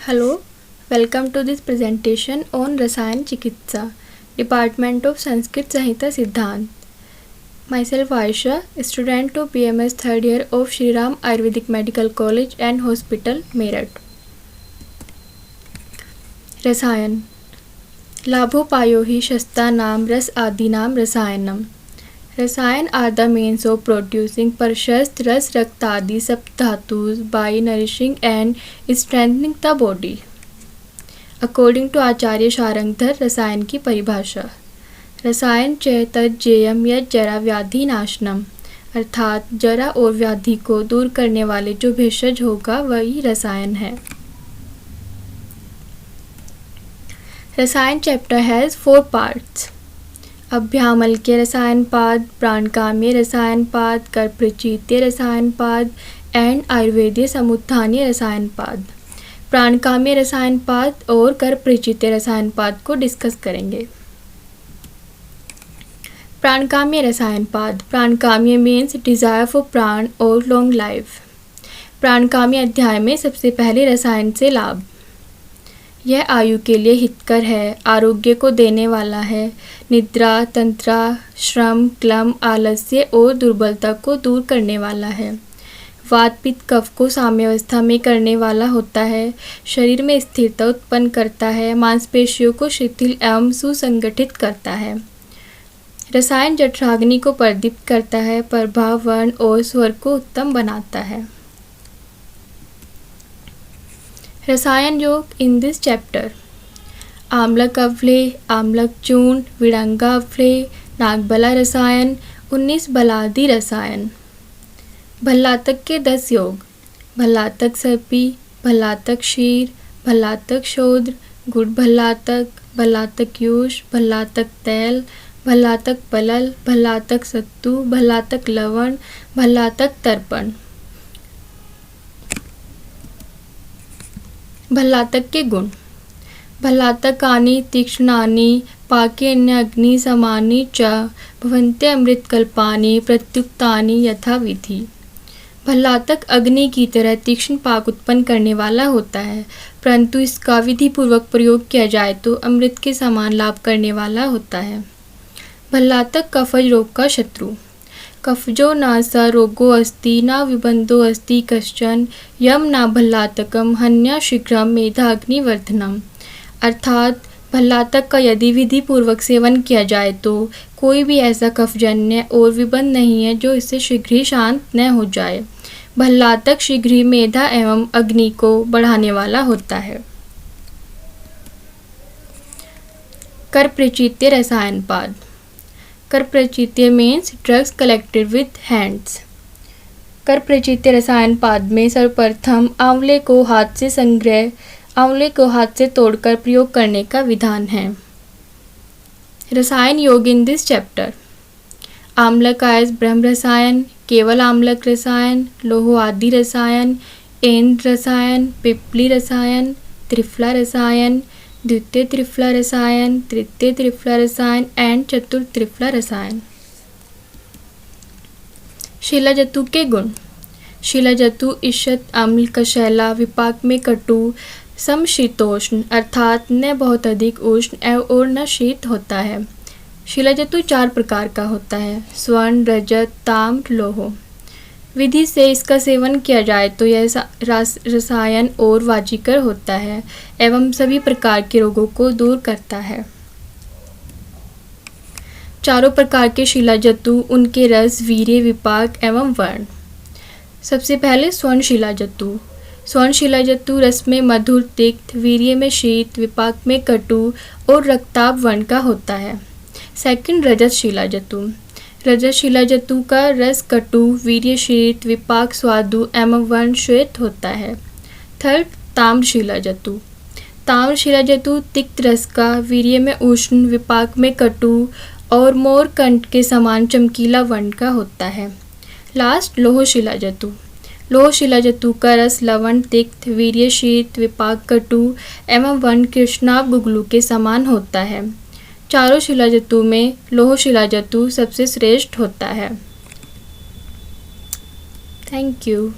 Hello, welcome to this presentation on Rasayan Chikitsa, Department of Sanskrit Sahita Siddhant. Myself Aisha, student of BMS 3rd year of Shri Ram Ayurvedic Medical College and Hospital, Meerut. रसायन लाभोपायो ही शस्त्राणाम रस आदीनाम रसायनम. Rasayan are the means of producing Parshast, Ras, Raktadi, Sapdhatus by nourishing and strengthening the body. According to आचार्य शारंगधर रसायन की परिभाषा, रसायन च तज्जेयम यत् जरा व्याधि नाशनम, अर्थात जरा और व्याधि को दूर करने वाले जो भेषज होगा वही रसायन है. रसायन चैप्टर हैज़ 4 parts. अभ्यामल्क्य रसायनपाद, प्राणकाम्य रसायनपाद, कर्प्रचीत्य रसायनपाद एंड आयुर्वेदीय समुत्थानीय रसायनपाद. प्राणकाम्य रसायनपाद और कर्प्रचीत्य रसायनपाद को डिस्कस करेंगे. प्राणकाम्य रसायनपाद. प्राणकाम्य मीन्स डिज़ायर फॉर प्राण और लॉन्ग लाइफ. प्राणकाम्य अध्याय में सबसे पहले रसायन से लाभ. यह आयु के लिए हितकर है, आरोग्य को देने वाला है, निद्रा, तंत्रा, श्रम, क्लम, आलस्य और दुर्बलता को दूर करने वाला है, वात पित्त कफ को साम्यावस्था में करने वाला होता है, शरीर में स्थिरता उत्पन्न करता है, मांसपेशियों को शिथिल एवं सुसंगठित करता है. रसायन जठराग्नि को प्रदीप्त करता है, प्रभाव, वर्ण और स्वर को उत्तम बनाता है. रसायन योग इन दिस चैप्टर: आम्लक अवलेह, आम्लक चूर्ण, विड़ंगा अवलेह, नागबला रसायन, 19 बलादि रसायन. भल्लातक के 10 योग: भल्लातक सर्पी, भल्लातक शीर, भल्लातक शोद्र, गुड़ भल्लातक, भल्लातक यूष, भल्लातक तैल, भल्लातक पलल, भल्लातक सत्तू, भल्लातक लवण, भल्लातक तर्पण. भल्लातक के गुण: भल्लातकानि तीक्ष्णानि पाकेन्य अग्नि समानि च भवन्ते अमृतकल्पानि प्रत्युक्तानि यथाविधि. भल्लातक अग्नि की तरह तीक्ष्ण पाक उत्पन्न करने वाला होता है, परंतु इसका विधि पूर्वक प्रयोग किया जाए तो अमृत के समान लाभ करने वाला होता है. भल्लातक कफज रोग का शत्रु. कफजो न स रोगो अस्ति न विबंधो अस्ति कश्चन यम न भल्लातकम हन्या शीघ्रम मेधाग्निवर्धनम. अर्थात भल्लातक का यदि विधि पूर्वक सेवन किया जाए तो कोई भी ऐसा कफजन्य और विबंध नहीं है जो इससे शीघ्र ही शांत न हो जाए. भल्लातक शीघ्र ही मेधा एवं अग्नि को बढ़ाने वाला होता है. कर्प्रचीत्य रसायनपाद. कर्प्रचीत्य means drugs collected with hands. कर्प्रचीत्य रसायनपाद में सर्वप्रथम आंवले को हाथ से तोड़कर प्रयोग करने का विधान है. रसायन योग इन दिस चैप्टर: आम्लक आयस ब्रह्म रसायन, केवल आम्लक रसायन, लोह आदि रसायन, एंद्र रसायन, पिप्पली रसायन, त्रिफला रसायन, द्वितीय त्रिफला रसायन, तृतीय त्रिफला रसायन एंड चतुर्थ त्रिफला रसायन. शिलाजतु के गुण: शिलाजतु ईषत अम्ल कशैला, विपाक में कटु, समशीतोष्ण अर्थात न बहुत अधिक उष्ण और न शीत होता है. शिलाजतु 4 प्रकार का होता है: स्वर्ण, रजत, ताम्र, लोह. विधि से इसका सेवन किया जाए तो यह रसायन और वाजीकर होता है एवं सभी प्रकार के रोगों को दूर करता है. चारों प्रकार के शिलाजतु, उनके रस, वीर्य, विपाक एवं वर्ण. सबसे पहले स्वर्ण शिलाजतु. स्वर्ण शिलाजतु रस में मधुर, तिक्त, वीर्य में शीत, विपाक में कटु और रक्ताभ वर्ण का होता है. सेकंड रजत शिलाजतु. रजत शिलाजतु का रस कटु, वीर्य शीत, विपाक स्वादु एवं वर्ण श्वेत होता है. थर्ड ताम्र शिलाजतु. ताम्र शिलाजतु तिक्त रस का, वीर्य में उष्ण, विपाक में कटु और मोरकंठ के समान चमकीला वर्ण का होता है. लास्ट लोह शिलाजतु. लोह शिलाजतु का रस लवण, तिक्त, वीर्य शीत, विपाक कटु एवं वर्ण कृष्णाभ गुगलू के समान होता है. चारों शिलाजतु में लोह शिलाजतु सबसे श्रेष्ठ होता है. Thank you.